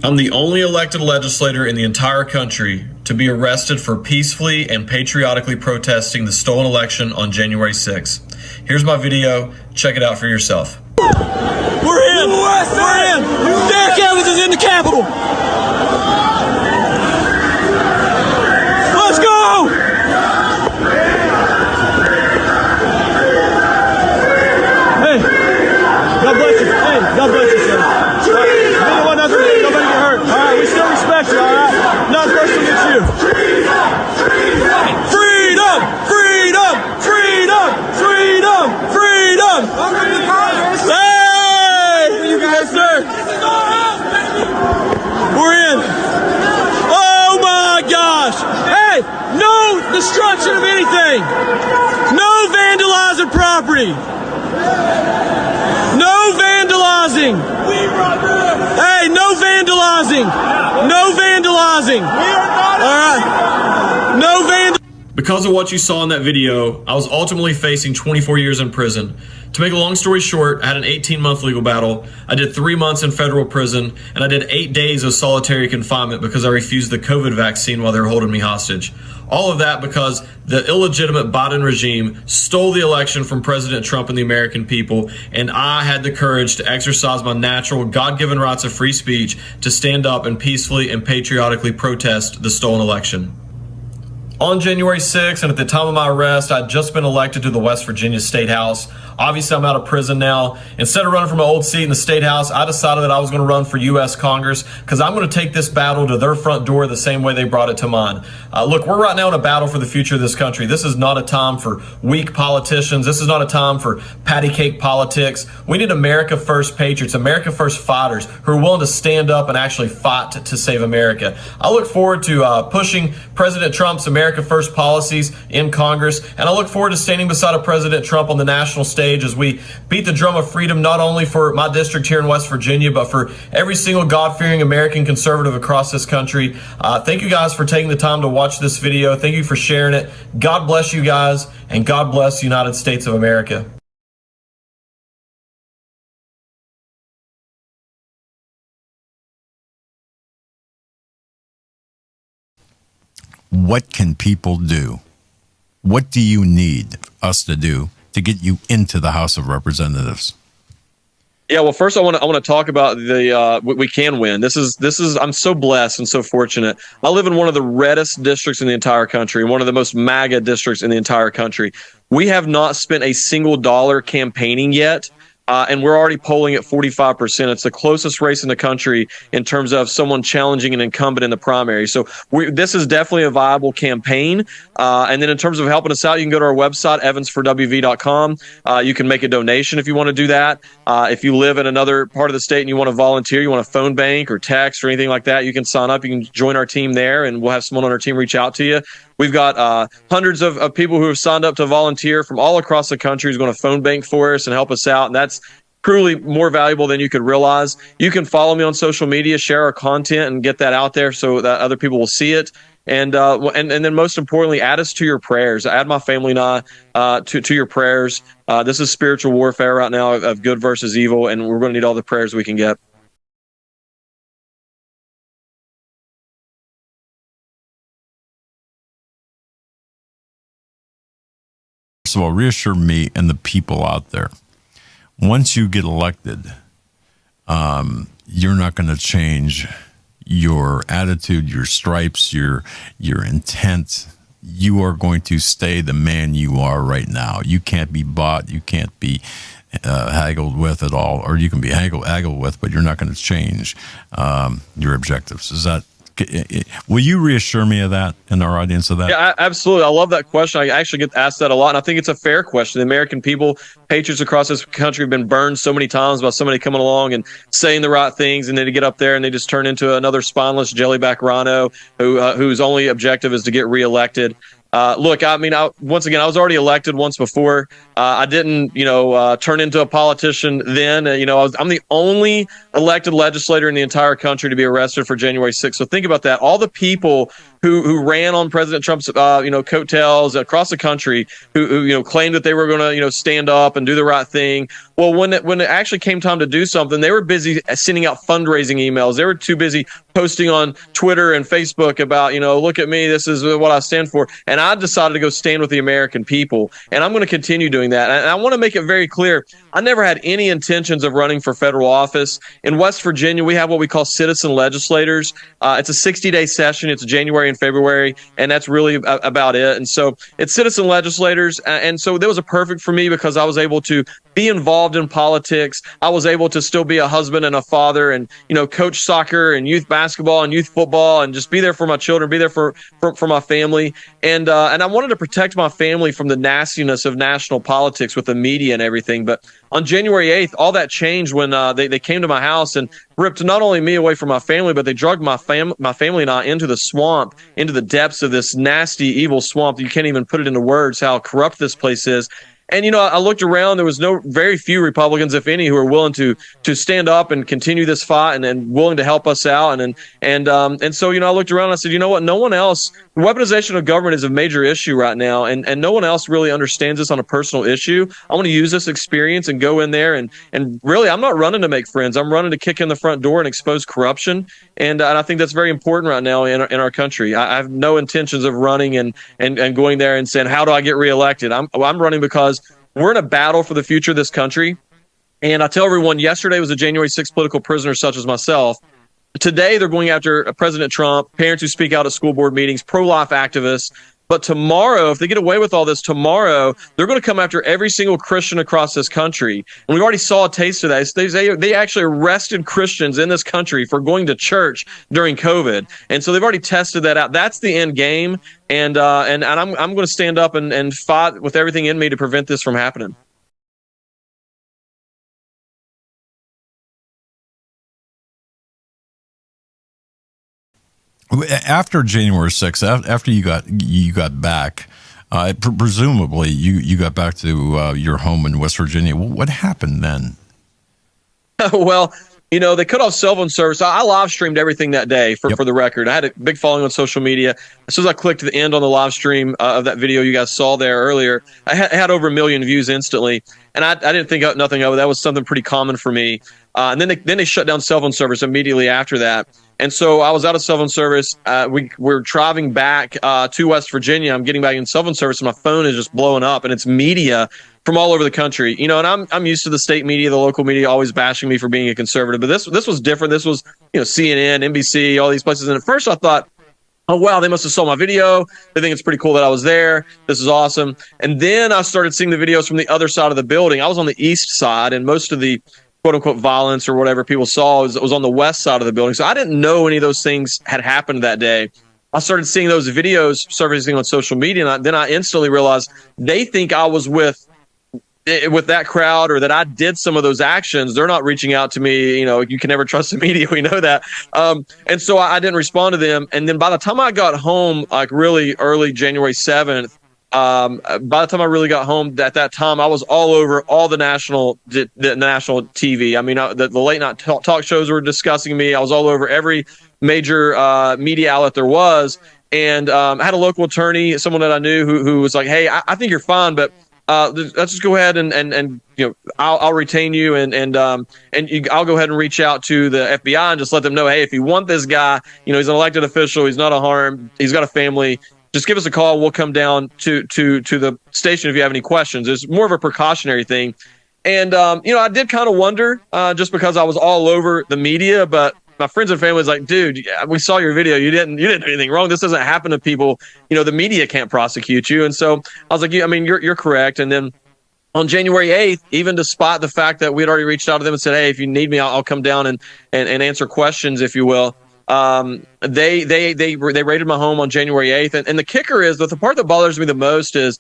I'm the only elected legislator in the entire country to be arrested for peacefully and patriotically protesting the stolen election on January 6th. Here's my video. Check it out for yourself. We're in! We're in! Derek Evans is in the Capitol! Let's go! Hey! God bless you. Hey, God bless you, sir. Nobody get hurt. All right, we still respect you, all right? Nothing personal against you. Freedom! Freedom! Freedom! Freedom! Freedom! Welcome to Congress. Hey! You guys, sir. We're in. Oh my gosh! Hey! No destruction of anything. No vandalizing property. No vandalizing. Hey, no vandalizing. No vandalizing. All right. No vandalizing. Because of what you saw in that video, I was ultimately facing 24 years in prison. To make a long story short, I had an 18-month legal battle. I did 3 months in federal prison, and I did 8 days of solitary confinement because I refused the COVID vaccine while they were holding me hostage. All of that because the illegitimate Biden regime stole the election from President Trump and the American people, and I had the courage to exercise my natural, God-given rights of free speech to stand up and peacefully and patriotically protest the stolen election. On January 6th, and at the time of my arrest, I'd just been elected to the West Virginia State House. Obviously, I'm out of prison now. Instead of running for my old seat in the State House, I decided that I was going to run for U.S. Congress because I'm going to take this battle to their front door the same way they brought it to mine. Look, we're right now in a battle for the future of this country. This is not a time for weak politicians. This is not a time for patty cake politics. We need America First patriots, America First fighters who are willing to stand up and actually fight to save America. I look forward to pushing President Trump's America First policies in Congress, and I look forward to standing beside a President Trump on the national stage as we beat the drum of freedom, not only for my district here in West Virginia, but for every single God-fearing American conservative across this country. Thank you guys for taking the time to watch this video. Thank you for sharing it. God bless you guys, and God bless the United States of America. What can people do? What do you need us to do to get you into the House of Representatives? Yeah, well, first I want to talk about the we can win. This is I'm so blessed and so fortunate. I live in one of the reddest districts in the entire country, one of the most MAGA districts in the entire country. We have not spent a single dollar campaigning yet. And we're already polling at 45%. It's the closest race in the country in terms of someone challenging an incumbent in the primary. So this is definitely a viable campaign. And then in terms of helping us out, you can go to our website, evansforwv.com. You can make a donation if you want to do that. If you live in another part of the state and you want to volunteer, you want a phone bank or text or anything like that, you can sign up. You can join our team there, and we'll have someone on our team reach out to you. We've got hundreds of people who have signed up to volunteer from all across the country who's going to phone bank for us and help us out. And that's truly more valuable than you could realize. You can follow me on social media, share our content, and get that out there so that other people will see it. And then most importantly, add us to your prayers. Add my family and I to your prayers. This is spiritual warfare right now of good versus evil, and we're going to need all the prayers we can get. First of all, reassure me and the people out there. Once you get elected, you're not going to change your attitude, your stripes, your intent. You are going to stay the man you are right now. You can't be bought. You can't be haggled with at all, or you can be haggled with, but you're not going to change your objectives. Is that? Will you reassure me of that and our audience of that? Yeah, absolutely. I love that question. I actually get asked that a lot, and I think it's a fair question. The American people, patriots across this country have been burned so many times by somebody coming along and saying the right things, and then to get up there and they just turn into another spineless jellyback rhino whose only objective is to get reelected. Look, I mean, once again, I was already elected once before. I didn't, turn into a politician then. I'm the only elected legislator in the entire country to be arrested for January 6th. So think about that. All the people who ran on President Trump's, coattails across the country, who claimed that they were going to, stand up and do the right thing. Well, when it actually came time to do something, they were busy sending out fundraising emails. They were too busy posting on Twitter and Facebook about, look at me, this is what I stand for. And I decided to go stand with the American people. And I'm going to continue doing that. And I want to make it very clear, I never had any intentions of running for federal office. In West Virginia, we have what we call citizen legislators. It's a 60-day session. It's January and February, and that's really about it. And so it's citizen legislators. And so that was a perfect for me because I was able to be involved in politics. I was able to still be a husband and a father and, coach soccer and youth basketball and youth football and just be there for my children, be there for my family. And I wanted to protect my family from the nastiness of national politics with the media and everything. But on January 8th, all that changed when they came to my house and ripped not only me away from my family, but they dragged my family and I into the swamp, into the depths of this nasty, evil swamp. You can't even put it into words how corrupt this place is. And, I looked around, there was very few Republicans, if any, who were willing to stand up and continue this fight and willing to help us out. And so, I looked around and I said, you know what, no one else, weaponization of government is a major issue right now. And no one else really understands this on a personal issue. I want to use this experience and go in there and really, I'm not running to make friends. I'm running to kick in the front door and expose corruption. And I think that's very important right now in our country. I have no intentions of running and going there and saying, how do I get reelected? I'm running because we're in a battle for the future of this country. And I tell everyone, yesterday was a January 6th political prisoner such as myself. Today, they're going after President Trump, parents who speak out at school board meetings, pro-life activists. But tomorrow, if they get away with all this, tomorrow, they're going to come after every single Christian across this country. And we already saw a taste of that. They actually arrested Christians in this country for going to church during COVID. And so they've already tested that out. That's the end game. And I'm going to stand up and fight with everything in me to prevent this from happening. After January 6th, after you got back, presumably you got back to your home in West Virginia. What happened then? Well, they cut off cell phone service. I live streamed everything that day for the record. I had a big following on social media. As soon as I clicked the end on the live stream of that video you guys saw there earlier, I had over 1 million views instantly. And I didn't think nothing of it. That was something pretty common for me. And then they shut down cell phone service immediately after that. And so I was out of cell phone service. We're driving back to West Virginia. I'm getting back in cell phone service, and my phone is just blowing up, and it's media from all over the country. And I'm used to the state media, the local media, always bashing me for being a conservative. But this was different. This was CNN, NBC, all these places. And at first I thought, oh, wow, they must have saw my video. They think it's pretty cool that I was there. This is awesome. And then I started seeing the videos from the other side of the building. I was on the east side, and most of the quote unquote violence or whatever people saw was on the west side of the building. So I didn't know any of those things had happened that day. I started seeing those videos surfacing on social media, and then I instantly realized they think I was with that crowd or that I did some of those actions. They're not reaching out to me. You can never trust the media. We know that. And so I didn't respond to them. And then by the time I got home, like really early January 7th, by the time I really got home at that time, I was all over all the national TV. I mean, the late night talk shows were discussing me. I was all over every major media outlet there was. And I had a local attorney, someone that I knew who was like, hey, I think you're fine, but let's just go ahead and I'll retain you and I'll go ahead and reach out to the FBI and just let them know, hey, if you want this guy, he's an elected official, he's not a harm, he's got a family, just give us a call. We'll come down to the station if you have any questions. It's more of a precautionary thing. And I did kind of wonder just because I was all over the media, but my friends and family was like, dude, we saw your video. You didn't do anything wrong. This doesn't happen to people. The media can't prosecute you. And so I was like, you're correct. And then on January 8th, even despite the fact that we had already reached out to them and said, hey, if you need me, I'll come down and answer questions, if you will. They raided my home on January 8th. And the kicker is that the part that bothers me the most is,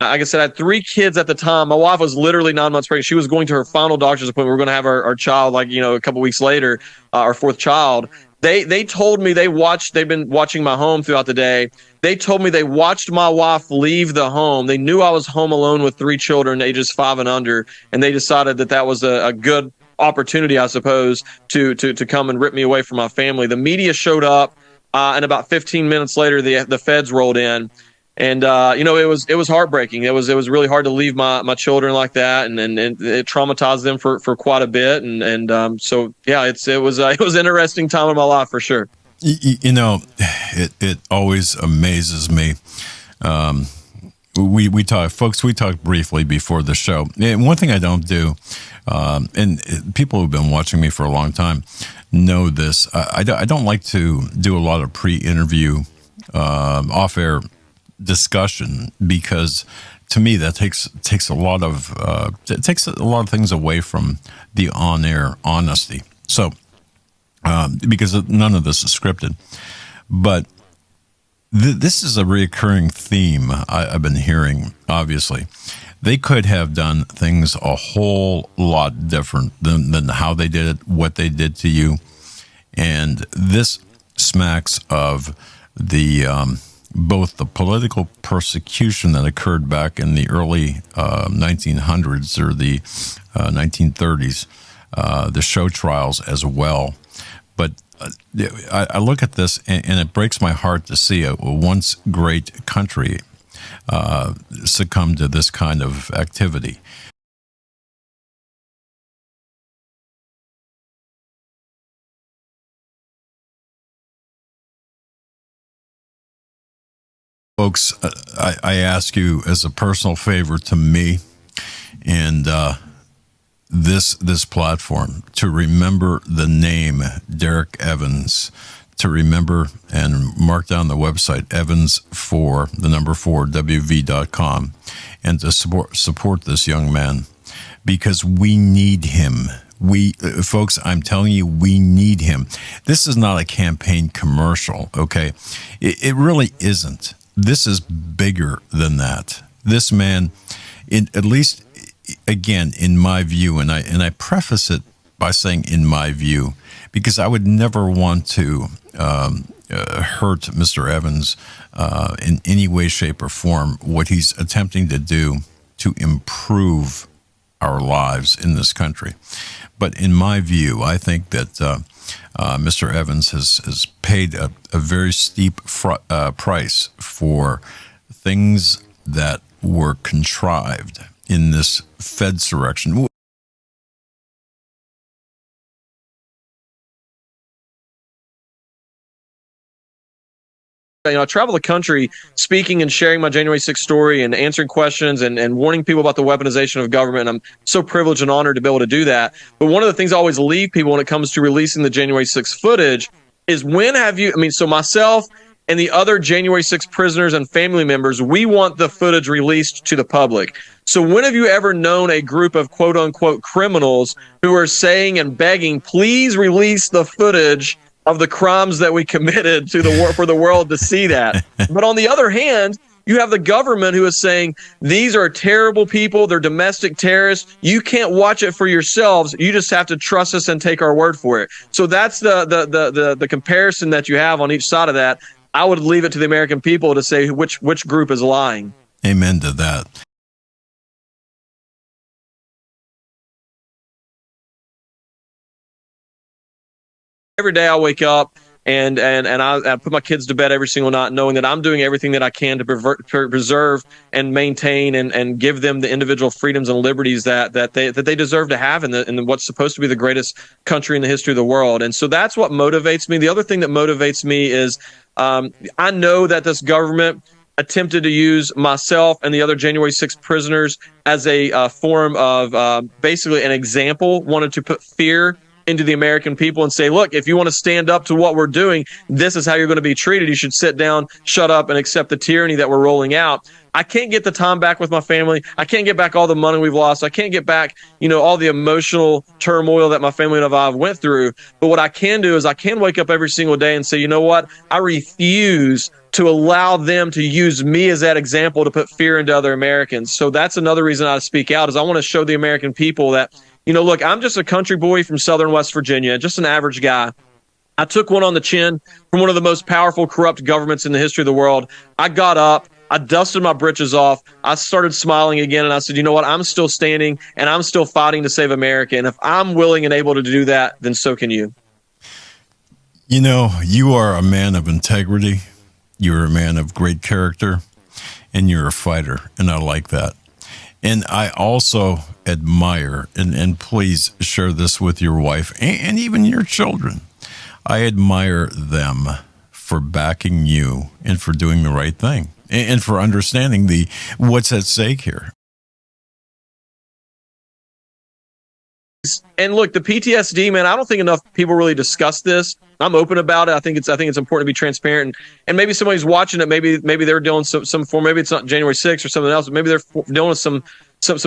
like I said, I had 3 kids at the time. My wife was literally 9 months pregnant. She was going to her final doctor's appointment. We were going to have our child, a couple weeks later, our 4th child. They told me they've been watching my home throughout the day. They told me they watched my wife leave the home. They knew I was home alone with 3 children, ages 5 and under, and they decided that was a good opportunity, I suppose, to come and rip me away from my family. The media showed up, and about 15 minutes later, the feds rolled in. And it was heartbreaking. It was really hard to leave my children like that, and it traumatized them for quite a bit. So yeah, it was an interesting time in my life for sure. It always amazes me. We talked briefly before the show. And one thing I don't do, and people who've been watching me for a long time know this. I don't like to do a lot of pre-interview off-air discussion, because to me that takes a lot of things away from the on-air honesty. So because none of this is scripted, but this is a recurring theme I've been hearing. Obviously, they could have done things a whole lot different than how they did it, what they did to you, and this smacks of the both the political persecution that occurred back in the early 1900s or the 1930s, the show trials as well. But I look at this and it breaks my heart to see a once great country succumb to this kind of activity. Folks, I ask you as a personal favor to me and this platform to remember the name Derek Evans, to remember and mark down the website evans4wv.com, and to support this young man, because we need him. Folks, I'm telling you, we need him. This is not a campaign commercial, okay? It really isn't. This is bigger than that. This man, at least, again, in my view, and I preface it by saying "in my view," because I would never want to hurt Mr. Evans in any way, shape, or form. What he's attempting to do to improve our lives in this country. But in my view, I think that Mr. Evans has paid a very steep price for things that were contrived in this Fedsurrection. I travel the country speaking and sharing my January 6th story and answering questions and warning people about the weaponization of government. And I'm so privileged and honored to be able to do that. But one of the things I always leave people when it comes to releasing the January 6th footage is, so myself and the other January 6th prisoners and family members, we want the footage released to the public. So when have you ever known a group of quote unquote criminals who are saying and begging, please release the footage of the crimes that we committed for the world to see that? But on the other hand, you have the government who is saying, these are terrible people, they're domestic terrorists, you can't watch it for yourselves, you just have to trust us and take our word for it. So that's the comparison that you have on each side of that. I would leave it to the American people to say which group is lying. Amen to that. Every day I wake up and I put my kids to bed every single night, knowing that I'm doing everything that I can to preserve and maintain and give them the individual freedoms and liberties that they deserve to have in what's supposed to be the greatest country in the history of the world. And so that's what motivates me. The other thing that motivates me is I know that this government attempted to use myself and the other January 6th prisoners as a form of basically an example, wanted to put fear into the American people and say, look, if you want to stand up to what we're doing, this is how you're going to be treated. You should sit down, shut up, and accept the tyranny that we're rolling out. I can't get the time back with my family. I can't get back all the money we've lost. I can't get back, all the emotional turmoil that my family and I went through. But what I can do is I can wake up every single day and say, you know what? I refuse to allow them to use me as that example to put fear into other Americans. So that's another reason I speak out, is I want to show the American people that, look, I'm just a country boy from southern West Virginia, just an average guy. I took one on the chin from one of the most powerful, corrupt governments in the history of the world. I got up, I dusted my britches off, I started smiling again, and I said, you know what? I'm still standing, and I'm still fighting to save America. And if I'm willing and able to do that, then so can you. You know, you are a man of integrity. You're a man of great character, and you're a fighter, and I like that. And I also admire, and please share this with your wife and even your children. I admire them for backing you and for doing the right thing and for understanding the what's at stake here. And look, the PTSD, man, I don't think enough people really discuss this. I'm open about it. I think it's important to be transparent. And maybe somebody's watching it. Maybe they're dealing some form. Maybe it's not January 6th or something else. But maybe they're dealing with some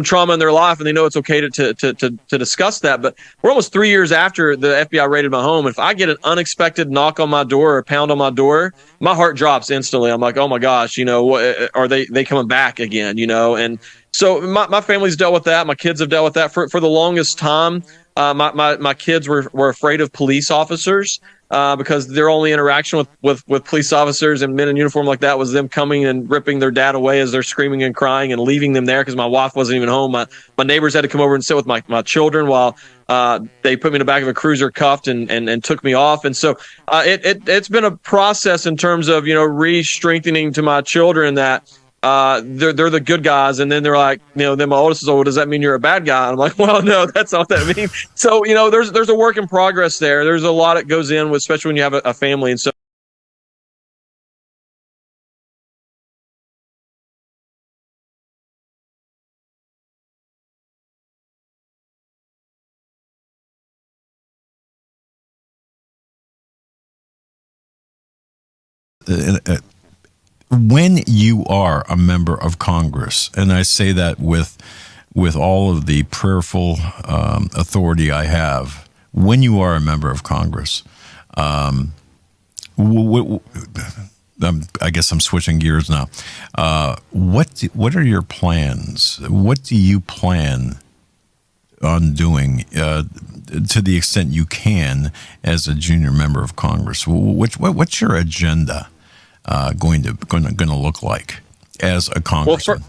trauma in their life, and they know it's okay to discuss that. But we're almost 3 years after the FBI raided my home. If I get an unexpected knock on my door or a pound on my door, my heart drops instantly. I'm like, oh my gosh, what are they coming back again? And so my family's dealt with that. My kids have dealt with that for the longest time. My kids were afraid of police officers because their only interaction with police officers and men in uniform like that was them coming and ripping their dad away as they're screaming and crying and leaving them there because my wife wasn't even home. My neighbors had to come over and sit with my children while they put me in the back of a cruiser cuffed and took me off. And so it's been a process in terms of, re-strengthening to my children that they're the good guys, and then they're like, then my oldest is, oh, does that mean you're a bad guy? And I'm like, well, no, that's not what that means. So, there's a work in progress there. There's a lot that goes in, especially when you have a family. And so, When you are a member of Congress, and I say that with all of the prayerful authority I have, when you are a member of Congress, I guess I'm switching gears now. What are your plans? What do you plan on doing to the extent you can as a junior member of Congress? What's your agenda going to look like as a congressman?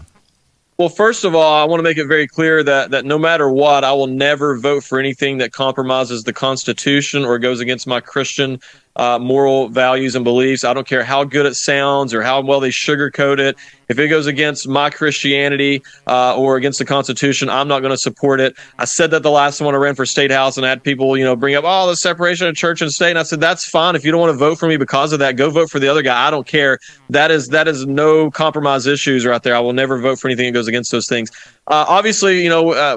Well, first of all, I want to make it very clear that no matter what, I will never vote for anything that compromises the Constitution or goes against my Christian moral values and beliefs. I don't care how good it sounds or how well they sugarcoat it. If it goes against my Christianity or against the Constitution, I'm not going to support it. I said that the last time when I ran for state house, and I had people, bring up, the separation of church and state. And I said, that's fine. If you don't want to vote for me because of that, go vote for the other guy. I don't care. That is no compromise issues right there. I will never vote for anything that goes against those things. Obviously,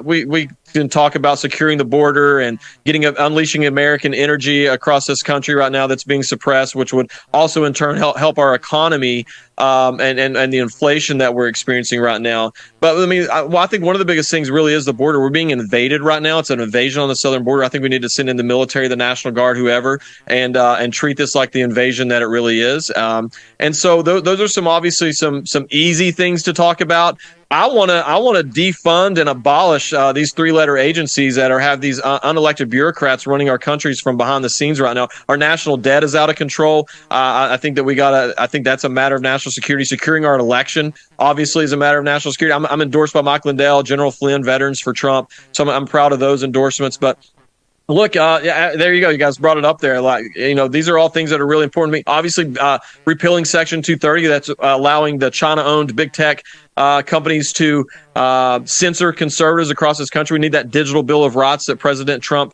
we can talk about securing the border and unleashing American energy across this country right now that's being suppressed, which would also in turn help our economy and the inflation that we're experiencing right now. But I think one of the biggest things really is the border. We're being invaded right now. It's an invasion on the southern border. I think we need to send in the military, the National Guard, whoever, and treat this like the invasion that it really is. And so those are some easy things to talk about. I want to defund and abolish these three-letter agencies that have these unelected bureaucrats running our countries from behind the scenes right now. Our national debt is out of control. I think that I think that's a matter of national security. Securing our election obviously is a matter of national security. I'm endorsed by Mike Lindell, General Flynn, Veterans for Trump. So I'm proud of those endorsements. But look, there you go. You guys brought it up there. These are all things that are really important to me. Obviously, repealing Section 230, that's allowing the China-owned big tech companies to censor conservatives across this country. We need that digital bill of rights that President Trump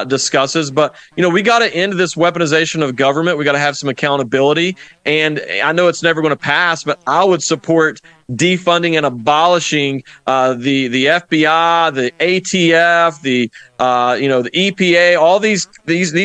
discusses. But, we got to end this weaponization of government. We got to have some accountability. And I know it's never going to pass, but I would support defunding and abolishing the FBI, the ATF, the EPA. All these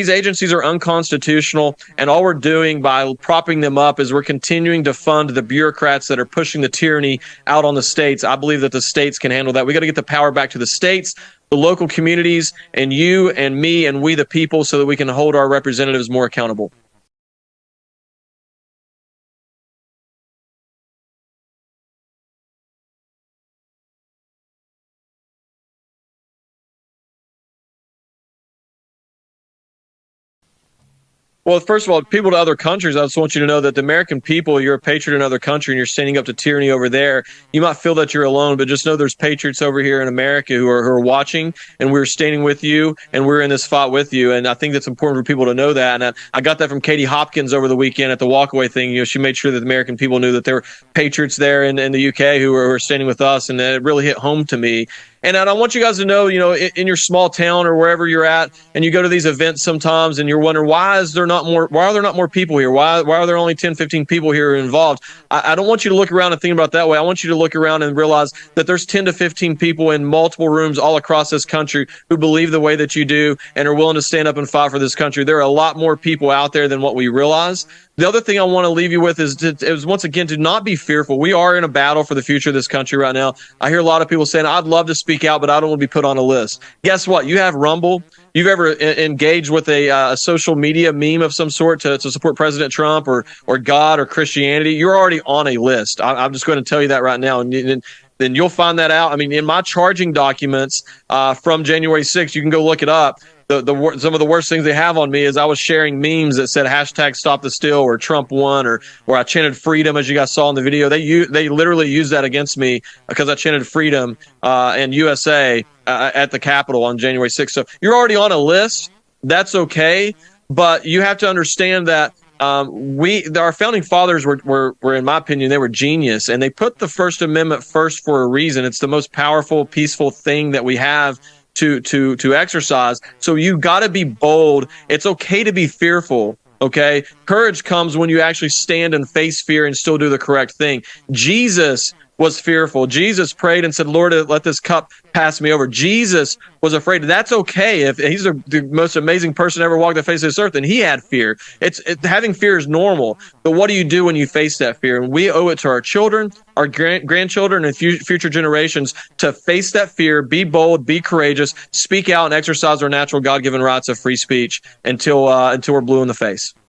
agencies are unconstitutional, and all we're doing by propping them up is we're continuing to fund the bureaucrats that are pushing the tyranny out on the states. I believe that the states can handle that. We got to get the power back to the states, the local communities, and you and me and we the people, so that we can hold our representatives more accountable. Well, first of all, people to other countries, I just want you to know that the American people, you're a patriot in another country and you're standing up to tyranny over there. You might feel that you're alone, but just know there's patriots over here in America who are watching, and we're standing with you, and we're in this fight with you. And I think that's important for people to know that. And I got that from Katie Hopkins over the weekend at the walkaway thing. You know, she made sure that the American people knew that there were patriots there in the UK who were standing with us, and it really hit home to me. And I want you guys to know, you know, in your small town or wherever you're at, and you go to these events sometimes and you're wondering, why are there not more people here? Why are there only 10, 15 people here involved? I don't want you to look around and think about it that way. I want you to look around and realize that there's 10 to 15 people in multiple rooms all across this country who believe the way that you do and are willing to stand up and fight for this country. There are a lot more people out there than what we realize. The other thing I want to leave you with is once again, to not be fearful. We are in a battle for the future of this country right now. I hear a lot of people saying, I'd love to speak out, but I don't want to be put on a list. Guess what? You have Rumble. You've ever engaged with a social media meme of some sort to support President Trump or God or Christianity, you're already on a list. I'm just going to tell you that right now. And then you'll find that out. I mean, in my charging documents from January 6th, you can go look it up. Some of the worst things they have on me is I was sharing memes that said hashtag stop the steal or Trump won or I chanted freedom, as you guys saw in the video. They literally used that against me because I chanted freedom and USA at the Capitol on January 6th. So you're already on a list. That's okay. But you have to understand that our founding fathers were, in my opinion, they were genius, and they put the First Amendment first for a reason. It's the most powerful, peaceful thing that we have to exercise. So you got to be bold. It's okay to be fearful. Okay. Courage comes when you actually stand and face fear and still do the correct thing. Jesus was fearful. Jesus prayed and said, Lord, let this cup pass me over. Jesus was afraid. That's okay. If he's the most amazing person ever walked the face of this earth, and he had fear. Having fear is normal. But what do you do when you face that fear? And we owe it to our children, our grandchildren, and future generations to face that fear, be bold, be courageous, speak out, and exercise our natural God-given rights of free speech until we're blue in the face.